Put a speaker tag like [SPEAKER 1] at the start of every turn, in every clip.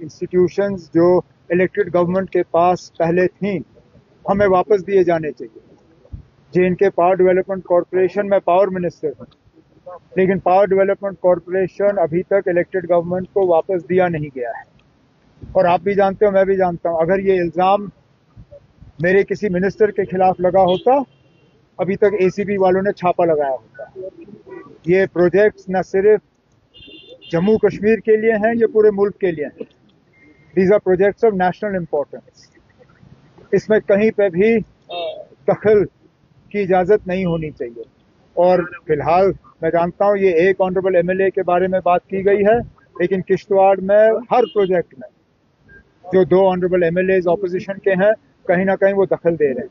[SPEAKER 1] Institutions जो elected government के पास पहले थीं हमें वापस दिए जाने चाहिए। J&K पावर डेवलपमेंट कॉरपोरेशन में पावर मिनिस्टर हूँ, लेकिन पावर डेवलपमेंट कॉरपोरेशन अभी तक इलेक्टेड गवर्नमेंट को वापस दिया नहीं गया है। और आप भी जानते हो, मैं भी जानता हूँ, अगर ये इल्ज़ाम मेरे किसी मिनिस्टर के खिलाफ लगा होता अभी तक ACB वालों ने छापा लगाया होता। ये प्रोजेक्ट्स न सिर्फ जम्मू कश्मीर के लिए हैं, ये पूरे मुल्क के लिए हैं। These are projects of national importance. इसमें कहीं पे भी दखल की इजाज़त नहीं होनी चाहिए। और फिलहाल मैं जानता हूँ ये एक ऑनरेबल MLA के बारे में बात की गई है, लेकिन किश्तवाड़ में हर प्रोजेक्ट में जो 2 ऑनरेबल MLAs ऑपोजिशन के हैं कहीं ना कहीं वो दखल दे रहे हैं,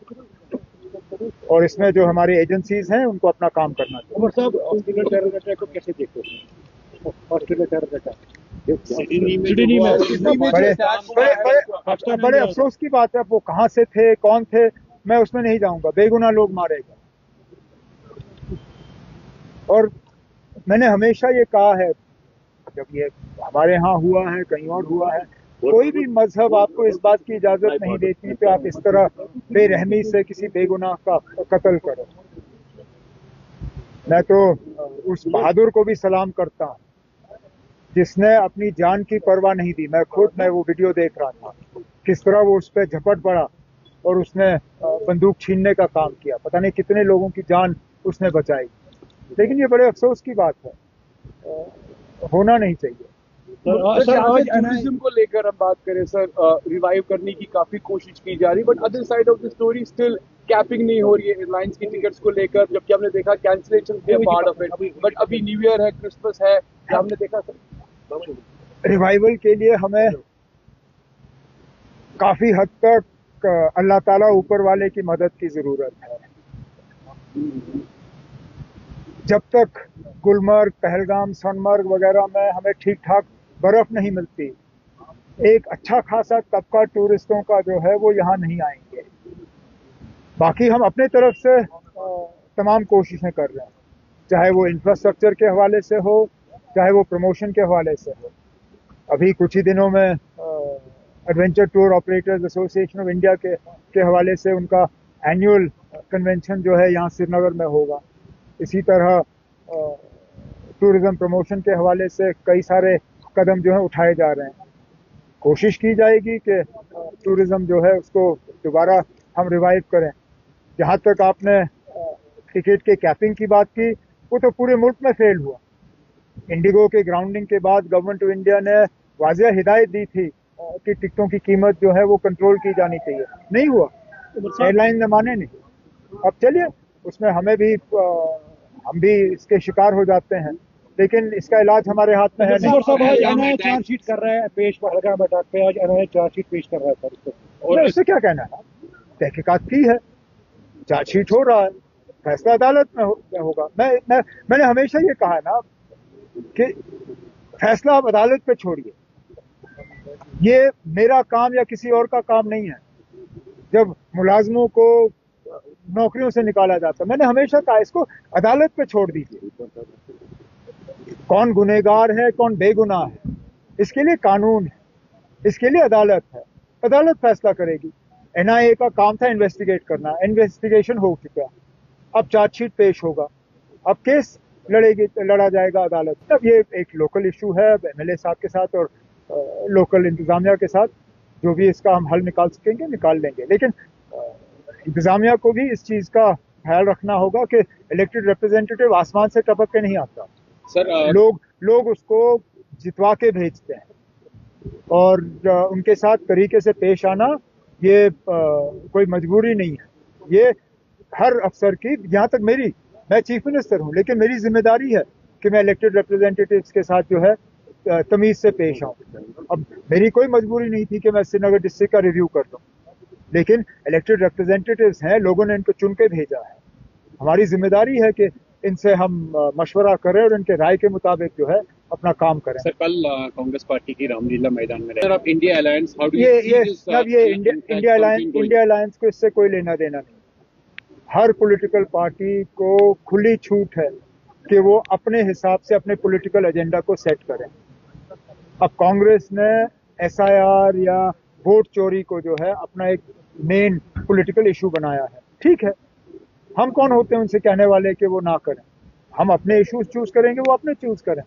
[SPEAKER 1] और इसमें जो हमारी एजेंसीज हैं उनको अपना काम करना चाहिए।
[SPEAKER 2] उमर साहब, ऑस्ट्रेलिया टेरर अटैक को कैसे देखते हैं? ऑस्ट्रेलिया टेरर अटैक सिडनी में
[SPEAKER 1] बड़े अफसोस की बात है। वो कहाँ से थे, कौन थे, मैं उसमें नहीं जाऊंगा। बेगुनाह लोग मारे गए। और मैंने हमेशा ये कहा है, जब ये हमारे यहाँ हुआ है, कहीं और हुआ है, कोई भी मजहब आपको इस बात की इजाजत नहीं देती कि आप इस तरह बेरहमी से किसी बेगुनाह का कत्ल करो। मैं तो उस बहादुर को भी सलाम करता हूँ जिसने अपनी जान की परवाह नहीं दी। मैं वो वीडियो देख रहा था, किस तरह वो उस पर झपट पड़ा और उसने बंदूक छीनने का काम किया। पता नहीं कितने लोगों की जान उसने बचाई। लेकिन ये बड़े अफसोस की बात है, होना नहीं चाहिए।
[SPEAKER 2] सर, आज टूरिज्म को लेकर हम बात करें सर, रिवाइव करने की काफी कोशिश की जा रही, but other side of the story still capping नहीं हो रही है एयरलाइंस की टिकट्स को लेकर, जबकि हमने देखा कैंसिलेशन थे पार्ट ऑफ इट। बट अभी न्यू ईयर है, क्रिसमस है, हमने देखा सर
[SPEAKER 1] रिवाइवल के लिए हमें काफी हद तक अल्लाह ताला ऊपर वाले की मदद की जरूरत है। जब तक गुलमर्ग, पहलगाम, सोनमर्ग वगैरह में हमें ठीक ठाक बर्फ नहीं मिलती, एक अच्छा खासा तबका टूरिस्टों का जो है वो यहाँ नहीं आएंगे। बाकी हम अपने तरफ से तमाम कोशिशें कर रहे हैं, चाहे वो इंफ्रास्ट्रक्चर के हवाले से हो, चाहे वो प्रमोशन के हवाले से हो। अभी कुछ ही दिनों में adventure tour operators association of India के हवाले से उनका एनुअल कन्वेंशन जो है यहाँ श्रीनगर में होगा। इसी तरह टूरिज्म प्रमोशन के हवाले से कई सारे कदम जो है उठाए जा रहे हैं। कोशिश की जाएगी कि टूरिज्म जो है उसको दोबारा हम रिवाइव करें। जहाँ तक आपने टिकट के कैपिंग की बात की, वो तो पूरे मुल्क में फेल हुआ। इंडिगो के ग्राउंडिंग के बाद गवर्नमेंट ऑफ इंडिया ने वाज़ेह हिदायत दी थी कि टिकटों की कीमत जो है वो कंट्रोल की जानी चाहिए, नहीं हुआ। एयरलाइन ने माने नहीं। अब चलिए, उसमें हम भी इसके शिकार हो जाते हैं, लेकिन इसका इलाज हमारे हाथ में है नहीं।
[SPEAKER 2] आज NIA चार्जशीट कर रहा है पेश, पहलगाम अटैक पे आज NIA चार्जशीट पेश कर रहा है सर।
[SPEAKER 1] और इससे क्या कहना है? तहकीकात की है, चार्जशीट हो रहा है, फैसला अदालत में होगा। मैंने हमेशा ये कहा है ना कि फैसला आप अदालत पे छोड़िए, ये मेरा काम या किसी और का काम नहीं है। जब मुलाजमों को नौकरियों से निकाला जाता, मैंने हमेशा कहा इसको अदालत पे छोड़ दीजिए। कौन गुनहगार है, कौन बेगुनाह है, इसके लिए कानून है, इसके लिए अदालत है। अदालत फैसला करेगी। NIA का काम था इन्वेस्टिगेट करना, इन्वेस्टिगेशन हो चुका, अब चार्जशीट पेश होगा, अब केस लड़ा जाएगा अदालत। अब ये एक लोकल इशू है, MLA साहब के साथ और लोकल इंतजामिया के साथ जो भी इसका हम हल निकाल सकेंगे निकाल लेंगे। लेकिन इंतजामिया को भी इस चीज का ख्याल रखना होगा कि इलेक्टेड रिप्रेजेंटेटिव आसमान से टपक के नहीं आता सर। लोग उसको जितवा के भेजते हैं, और उनके साथ तरीके से पेश आना ये कोई मजबूरी नहीं है। ये हर अफसर की, यहाँ तक मैं चीफ मिनिस्टर हूँ, लेकिन मेरी जिम्मेदारी है कि मैं इलेक्टेड रिप्रेजेंटेटिव्स के साथ जो है तमीज से पेश आऊँ। अब मेरी कोई मजबूरी नहीं थी कि मैं श्रीनगर डिस्ट्रिक्ट का रिव्यू कर लूँ, लेकिन इलेक्टेड रिप्रेजेंटेटिव्स हैं, लोगों ने इनको चुन के भेजा है। हमारी जिम्मेदारी है कि इनसे हम मशवरा करें और इनके राय के मुताबिक जो है अपना काम करें।
[SPEAKER 3] सर, कल कांग्रेस पार्टी की रामलीला मैदान में सर, अब India alliance, how do you
[SPEAKER 1] ये इंडिया अलायंस को इससे कोई लेना देना नहीं। हर पॉलिटिकल पार्टी को खुली छूट है कि वो अपने हिसाब से अपने पॉलिटिकल एजेंडा को सेट करें। अब कांग्रेस ने SIR या वोट चोरी को जो है अपना एक मेन पॉलिटिकल इशू बनाया है। ठीक है, हम कौन होते हैं उनसे कहने वाले कि वो ना करें? हम अपने इश्यूज चूज करेंगे, वो अपने चूज करें।